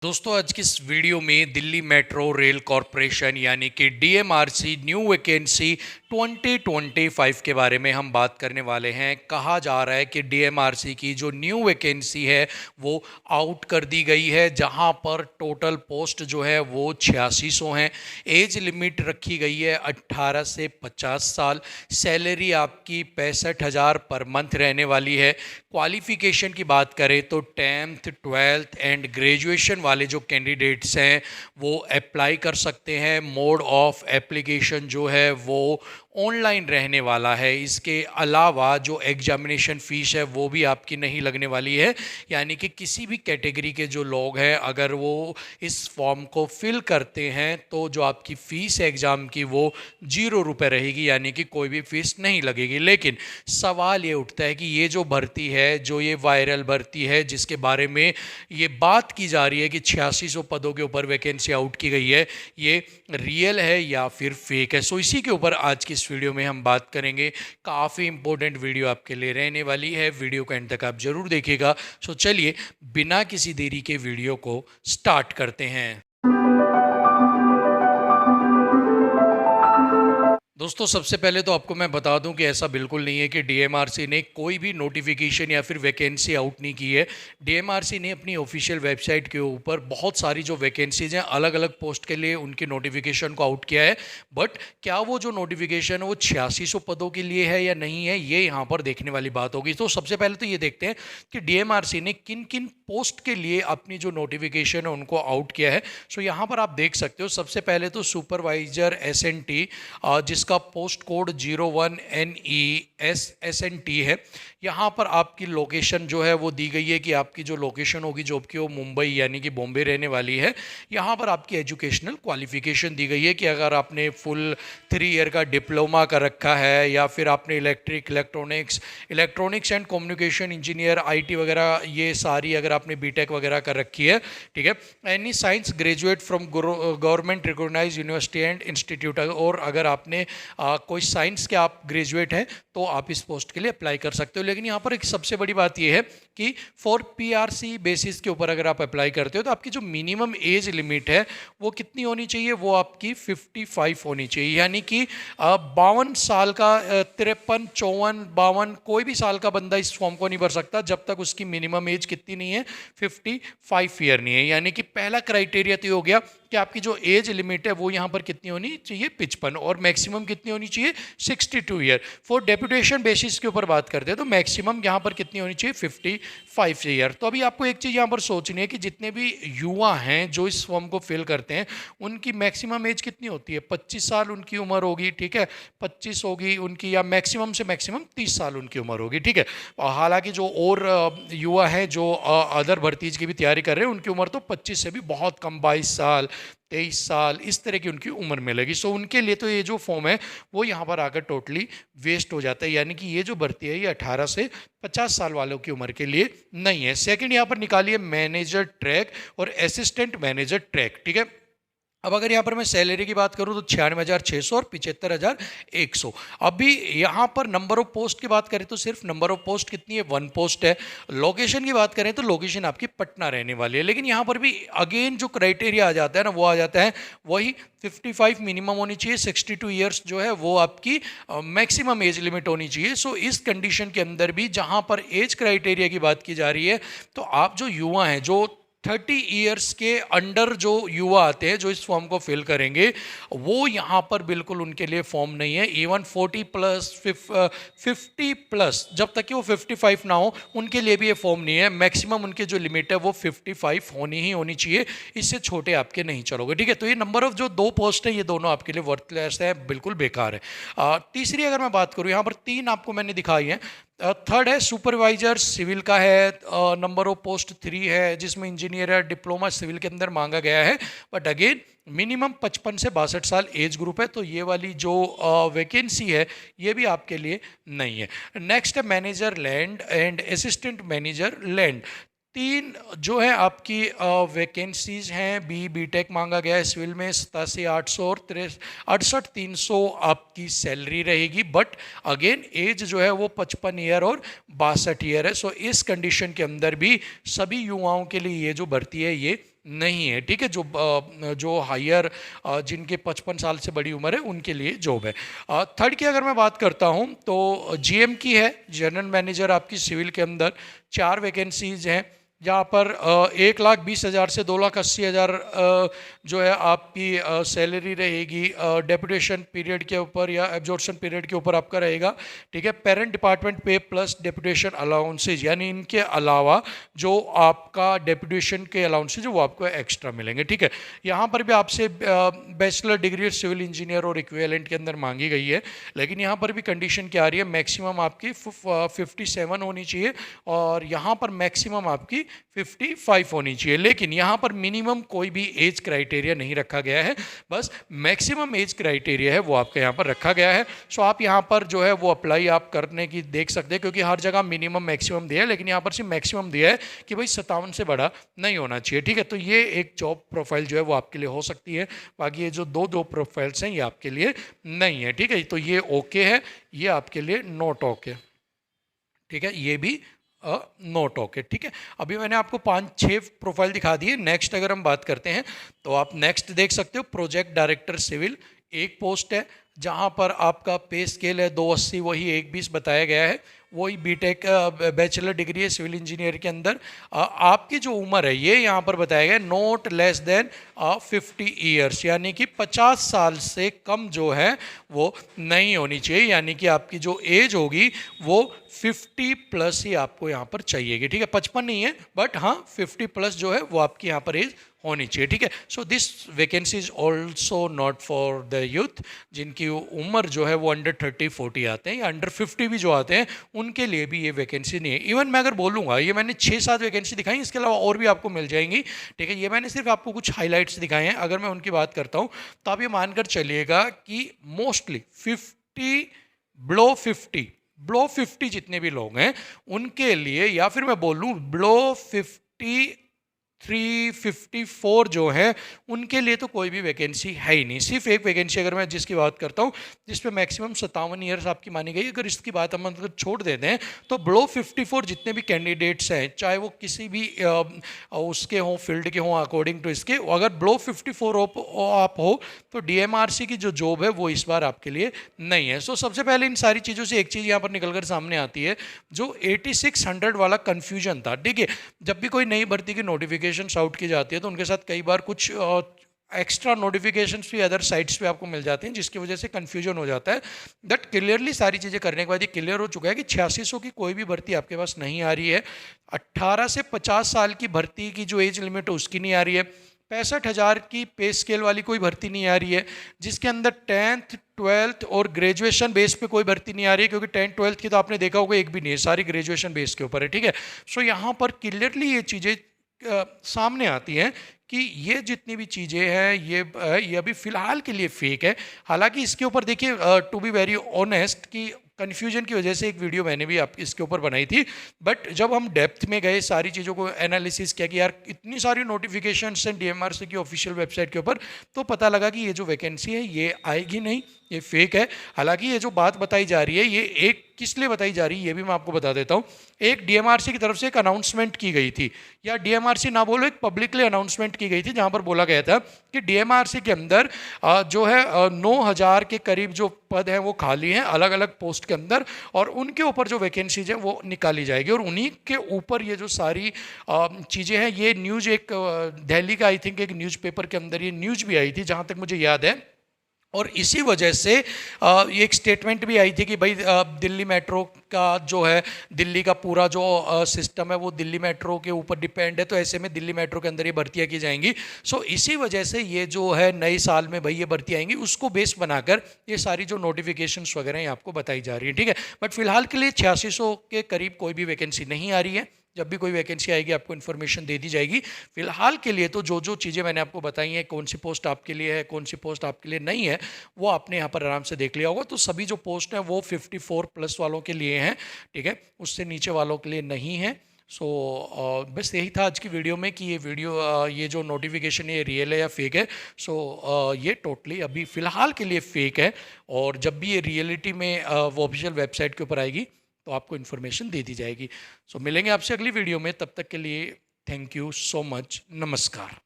दोस्तों आज की इस वीडियो में दिल्ली मेट्रो रेल कॉरपोरेशन यानी कि डीएमआरसी न्यू वैकेंसी 2025 के बारे में हम बात करने वाले हैं। कहा जा रहा है कि डीएमआरसी की जो न्यू वैकेंसी है वो आउट कर दी गई है, जहां पर टोटल पोस्ट जो है वो 8600 हैं। एज लिमिट रखी गई है 18 से 50 साल। सैलरी आपकी 65,000 पर मंथ रहने वाली है। क्वालिफिकेशन की बात करें तो 10th 12th एंड ग्रेजुएशन वाले जो कैंडिडेट्स हैं वो अप्लाई कर सकते हैं। मोड ऑफ एप्लीकेशन जो है वो ऑनलाइन रहने वाला है। इसके अलावा जो एग्जामिनेशन फ़ीस है वो भी आपकी नहीं लगने वाली है, यानी कि किसी भी कैटेगरी के जो लोग हैं अगर वो इस फॉर्म को फिल करते हैं तो जो आपकी फ़ीस है एग्ज़ाम की वो 0 रुपये रहेगी, यानी कि कोई भी फ़ीस नहीं लगेगी। लेकिन सवाल ये उठता है कि ये जो भर्ती है, जो ये वायरल भर्ती है जिसके बारे में ये बात की जा रही है कि 8600 पदों के ऊपर वैकेंसी आउट की गई है, ये रियल है या फिर फेक है। सो इसी के ऊपर आज की इस वीडियो में हम बात करेंगे। काफ़ी इंपॉर्टेंट वीडियो आपके लिए रहने वाली है, वीडियो को एंड तक आप जरूर देखिएगा। सो चलिए बिना किसी देरी के वीडियो को स्टार्ट करते हैं। दोस्तों सबसे पहले तो आपको मैं बता दूं कि ऐसा बिल्कुल नहीं है कि डीएमआरसी ने कोई भी नोटिफिकेशन या फिर वैकेंसी आउट नहीं की है। डीएमआरसी ने अपनी ऑफिशियल वेबसाइट के ऊपर बहुत सारी जो वैकेंसीज हैं अलग अलग पोस्ट के लिए उनके नोटिफिकेशन को आउट किया है। बट क्या वो जो नोटिफिकेशन है वो 8600 पदों के लिए है या नहीं है, ये यहाँ पर देखने वाली बात होगी। तो सबसे पहले तो ये देखते हैं कि डीएमआरसी ने किन किन पोस्ट के लिए अपनी जो नोटिफिकेशन है उनको आउट किया है। सो यहाँ पर आप देख सकते हो सबसे पहले तो सुपरवाइजर एसएनटी, जिसका पोस्ट कोड 01NESSNT है। यहाँ पर आपकी लोकेशन जो है वो दी गई है कि आपकी जो लोकेशन होगी जॉब की वो मुंबई यानी कि बॉम्बे रहने वाली है। यहाँ पर आपकी एजुकेशनल क्वालिफिकेशन दी गई है कि अगर आपने फुल 3 ईयर का डिप्लोमा कर रखा है या फिर आपने electronics and communication engineer IT वगैरह ये सारी अगर आपने बीटेक वगैरह कर रखी है, ठीक है। Any science graduate from government recognised university and institute, और अगर आपने कोई साइंस के आप ग्रेजुएट हैं तो आप इस पोस्ट के लिए अप्लाई कर सकते हो। लेकिन यहाँ पर एक सबसे बड़ी बात यह है कि फॉर पीआरसी बेसिस के ऊपर अगर आप अप्लाई करते हो तो आपकी जो मिनिमम एज लिमिट है वो कितनी होनी चाहिए, वो आपकी 55 होनी चाहिए। यानी कि 52 साल का, 53 54 52 कोई भी साल का बंदा इस फॉर्म को नहीं भर सकता जब तक उसकी मिनिमम एज कितनी नहीं है, 55 ईयर नहीं है। यानी कि पहला क्राइटेरिया तो हो गया कि आपकी जो एज लिमिट है वो यहाँ पर कितनी होनी चाहिए, 55, और मैक्सिमम कितनी होनी चाहिए, 62 ईयर। फॉर डेपुटेशन बेसिस के ऊपर बात करते हैं तो मैक्सिमम यहाँ पर कितनी होनी चाहिए, 55 ईयर। तो अभी आपको एक चीज़ यहाँ पर सोचनी है कि जितने भी युवा हैं जो इस फॉर्म को फिल करते हैं उनकी मैक्सिमम एज कितनी होती है, 25 साल उनकी उम्र होगी, ठीक है, 25 होगी उनकी, या मैक्सिमम से मैक्सिमम 30 साल उनकी उम्र होगी, ठीक है। हालांकि जो और युवा हैं जो अदर भर्तीज की भी तैयारी कर रहे हैं उनकी उम्र तो 25 से भी बहुत कम, 22 साल 23 साल इस तरह की उनकी उम्र मिलेगी। सो उनके लिए तो ये जो फॉर्म है वो यहाँ पर आकर टोटली वेस्ट हो जाता है। यानी कि ये जो भर्ती है ये 18 से 50 साल वालों की उम्र के लिए नहीं है। सेकंड यहाँ पर निकालिए मैनेजर ट्रैक और असिस्टेंट मैनेजर ट्रैक, ठीक है। अब अगर यहाँ पर मैं सैलरी की बात करूँ तो 96,600 और 75,100। अभी यहाँ पर नंबर ऑफ पोस्ट की बात करें तो सिर्फ नंबर ऑफ पोस्ट कितनी है, 1 पोस्ट है। लोकेशन की बात करें तो लोकेशन आपकी पटना रहने वाली है। लेकिन यहाँ पर भी अगेन जो क्राइटेरिया आ जाता है ना वो आ जाता है वही 55 मिनिमम होनी चाहिए, 62 ईयर्स जो है वो आपकी मैक्सिमम एज लिमिट होनी चाहिए। सो इस कंडीशन के अंदर भी जहाँ पर एज क्राइटेरिया की बात की जा रही है तो आप जो युवा हैं, जो 30 ईयर्स के अंडर जो युवा आते हैं जो इस फॉर्म को फिल करेंगे वो यहाँ पर बिल्कुल उनके लिए फॉर्म नहीं है। इवन 40 प्लस 50 प्लस जब तक कि वो 55 ना हो उनके लिए भी ये फॉर्म नहीं है। मैक्सिमम उनकी जो लिमिट है वो 55 होनी ही होनी चाहिए, इससे छोटे आपके नहीं चलोगे, ठीक है। तो ये नंबर ऑफ जो 2 पोस्ट है ये दोनों आपके लिए वर्थलेस है, बिल्कुल बेकार है। तीसरी अगर मैं बात करूँ यहाँ पर 3 आपको मैंने दिखाई है। थर्ड है सुपरवाइजर सिविल का है, नंबर ऑफ पोस्ट 3 है जिसमें इंजीनियर है, डिप्लोमा सिविल के अंदर मांगा गया है। बट अगेन मिनिमम 55 से 62 साल एज ग्रुप है, तो ये वाली जो वैकेंसी है ये भी आपके लिए नहीं है। नेक्स्ट है manager land and assistant manager land. 3 जो है आपकी वैकेंसीज हैं। बीटेक मांगा गया है सिविल में 87,800 और 68,300 आपकी सैलरी रहेगी। बट अगेन एज जो है वो 55 ईयर और 62 ईयर है। सो इस कंडीशन के अंदर भी सभी युवाओं के लिए ये जो भर्ती है ये नहीं है, ठीक है। जो हायर जिनके 55 साल से बड़ी उम्र है उनके लिए जॉब है। थर्ड की अगर मैं बात करता हूँ तो जीएम की है, जनरल मैनेजर आपकी सिविल के अंदर 4 वैकेंसीज हैं, जहाँ पर 1,20,000 से 2,80,000 जो है आपकी सैलरी रहेगी। डेपुटेशन पीरियड के ऊपर या एब्जॉर्प्शन पीरियड के ऊपर आपका रहेगा, ठीक है। पेरेंट डिपार्टमेंट पे प्लस डेपुटेशन अलाउंसेज, यानी इनके अलावा जो आपका डेपुटेशन के अलाउंसेज वो आपको एक्स्ट्रा मिलेंगे, ठीक है। यहाँ पर भी आपसे बैचलर डिग्री सिविल इंजीनियर और इक्विवेलेंट के अंदर मांगी गई है, लेकिन यहाँ पर भी कंडीशन क्या आ रही है, मैक्सिमम आपकी 57 होनी चाहिए और यहाँ पर मैक्सिमम आपकी 55 होनी चाहिए। लेकिन यहाँ पर मिनिमम कोई भी एज क्राइटेरिया नहीं रखा गया है, बस मैक्सिमम एज क्राइटेरिया है वो आपके यहाँ पर रखा गया है। सो आप यहाँ पर जो है वो अप्लाई आप करने की देख सकते हैं, क्योंकि हर जगह मिनिमम मैक्सिमम दिया है, लेकिन यहाँ पर सिर्फ मैक्सिमम दिया है कि भाई 57 से बड़ा नहीं होना चाहिए, ठीक है। तो ये एक जॉब प्रोफाइल जो है वो आपके लिए हो सकती है। बाकी ये जो दो प्रोफाइल्स हैं ये आपके लिए नहीं है, ठीक है। तो ये ओके है, ये आपके लिए नॉट ओके, ठीक है। ये भी नोट ओके, ठीक है। अभी मैंने आपको 5-6 प्रोफाइल दिखा दिए। नेक्स्ट अगर हम बात करते हैं तो आप नेक्स्ट देख सकते हो, प्रोजेक्ट डायरेक्टर सिविल एक पोस्ट है, जहां पर आपका पे स्केल है 280, वही 120 बताया गया है। वही बीटेक बैचलर डिग्री है सिविल इंजीनियर के अंदर। आपकी जो उम्र है ये यहाँ पर बताया गया नॉट लेस देन 50 ईयर्स, यानी कि 50 साल से कम जो है वो नहीं होनी चाहिए, यानी कि आपकी जो एज होगी वो 50 प्लस ही आपको यहाँ पर चाहिएगी, ठीक है। 55 नहीं है, बट हाँ 50 प्लस जो है वो आपकी यहाँ पर एज होनी चाहिए, ठीक है। So this vacancy is also not for the youth, जिनकी उम्र जो है वो अंडर 30-40 आते हैं या अंडर 50 भी जो आते हैं, उनके लिए भी ये वैकेंसी नहीं है। इवन मैं अगर बोलूँगा, ये मैंने 6-7 वैकेंसी दिखाई, इसके अलावा और भी आपको मिल जाएंगी, ठीक है। ये मैंने सिर्फ आपको कुछ हाईलाइट्स दिखाए हैं। अगर मैं उनकी बात करता हूँ तो आप ये मानकर चलिएगा कि मोस्टली 50 बिलो 50 जितने भी लोग हैं उनके लिए, या फिर मैं बोलूँ बिलो 354 जो है उनके लिए तो कोई भी वैकेंसी है ही नहीं। सिर्फ एक वैकेंसी अगर मैं जिसकी बात करता हूँ जिस पे मैक्सिमम 57 ईयर्स आपकी मानी गई, अगर इसकी बात हम अगर छोड़ देते हैं तो बिलो 54 जितने भी कैंडिडेट्स हैं, चाहे वो किसी भी उसके हों, फील्ड के हों, अकॉर्डिंग टू इसके, अगर बिलो 54 आप हो तो डीएमआरसी की जो जॉब है वो इस बार आपके लिए नहीं है। सो सबसे पहले इन सारी चीज़ों से एक चीज़ यहाँ पर निकल कर सामने आती है, जो 8600 वाला कन्फ्यूजन था, ठीक है। जब भी कोई नई भर्ती की नोटिफिकेशन आउट की जाती है तो उनके साथ कई बार कुछ एक्स्ट्रा नोटिफिकेशंस भी अदर साइट्स पे आपको मिल जाते हैं, जिसकी वजह से कंफ्यूजन हो जाता है। दैट क्लियरली सारी चीज़ें करने के बाद ये क्लियर हो चुका है कि 8600 की कोई भी भर्ती आपके पास नहीं आ रही है। 18 से 50 साल की भर्ती की जो एज लिमिट है उसकी नहीं आ रही है। 65,000 की पे स्केल वाली कोई भर्ती नहीं आ रही है, जिसके अंदर 10th 12th और ग्रेजुएशन बेस पे कोई भर्ती नहीं आ रही है, क्योंकि 10th 12th की तो आपने देखा होगा एक भी नहीं है, सारी ग्रेजुएशन बेस के ऊपर है, ठीक है। सो यहाँ पर क्लियरली ये चीज़ें सामने आती हैं कि ये जितनी भी चीज़ें हैं ये अभी फ़िलहाल के लिए फेक है। हालांकि इसके ऊपर देखिए, टू बी वेरी ऑनेस्ट, कि कन्फ्यूजन की वजह से एक वीडियो मैंने भी आप इसके ऊपर बनाई थी, बट जब हम डेप्थ में गए, सारी चीज़ों को एनालिसिस किया कि यार इतनी सारी नोटिफिकेशंस हैं डीएमआरसी की ऑफिशियल वेबसाइट के ऊपर, तो पता लगा कि ये जो वैकेंसी है ये आएगी नहीं, ये फेक है। हालांकि ये जो बात बताई जा रही है ये एक किस लिए बताई जा रही है ये भी मैं आपको बता देता हूँ। एक डीएमआरसी की तरफ से एक अनाउंसमेंट की गई थी, या डीएमआरसी ना बोलो, एक पब्लिकली अनाउंसमेंट की गई थी, जहाँ पर बोला गया था कि डीएमआरसी के अंदर जो है 9,000 के करीब जो पद हैं वो खाली हैं अलग अलग पोस्ट के अंदर, और उनके ऊपर जो वैकेंसीज हैं वो निकाली जाएगी, और उन्हीं के ऊपर ये जो सारी चीज़ें हैं, ये न्यूज़ एक दिल्ली का आई थिंक एक न्यूज़पेपर के अंदर ये न्यूज़ भी आई थी जहाँ तक मुझे याद है। और इसी वजह से एक स्टेटमेंट भी आई थी कि भाई दिल्ली मेट्रो का जो है, दिल्ली का पूरा जो सिस्टम है वो दिल्ली मेट्रो के ऊपर डिपेंड है, तो ऐसे में दिल्ली मेट्रो के अंदर ये भर्तियाँ की जाएंगी। सो इसी वजह से ये जो है नए साल में भाई ये भर्ती आएंगी, उसको बेस बनाकर ये सारी जो नोटिफिकेशंस वगैरह ये आपको बताई जा रही है, ठीक है। बट फिलहाल के लिए 8600 के करीब कोई भी वैकेंसी नहीं आ रही है। जब भी कोई वैकेंसी आएगी आपको इन्फॉर्मेशन दे दी जाएगी। फिलहाल के लिए तो जो जो चीज़ें मैंने आपको बताई हैं, कौन सी पोस्ट आपके लिए है, कौन सी पोस्ट आपके लिए नहीं है, वो आपने यहाँ पर आराम से देख लिया होगा। तो सभी जो पोस्ट हैं वो 54 प्लस वालों के लिए हैं, ठीक है, उससे नीचे वालों के लिए नहीं है। सो बस यही था आज की वीडियो में कि ये जो नोटिफिकेशन है ये रियल है या फेक है। सो ये टोटली अभी फ़िलहाल के लिए फेक है, और जब भी ये रियलिटी में वो ऑफिशियल वेबसाइट के ऊपर आएगी तो आपको इन्फॉर्मेशन दे दी जाएगी। सो मिलेंगे आपसे अगली वीडियो में, तब तक के लिए थैंक यू सो मच, नमस्कार।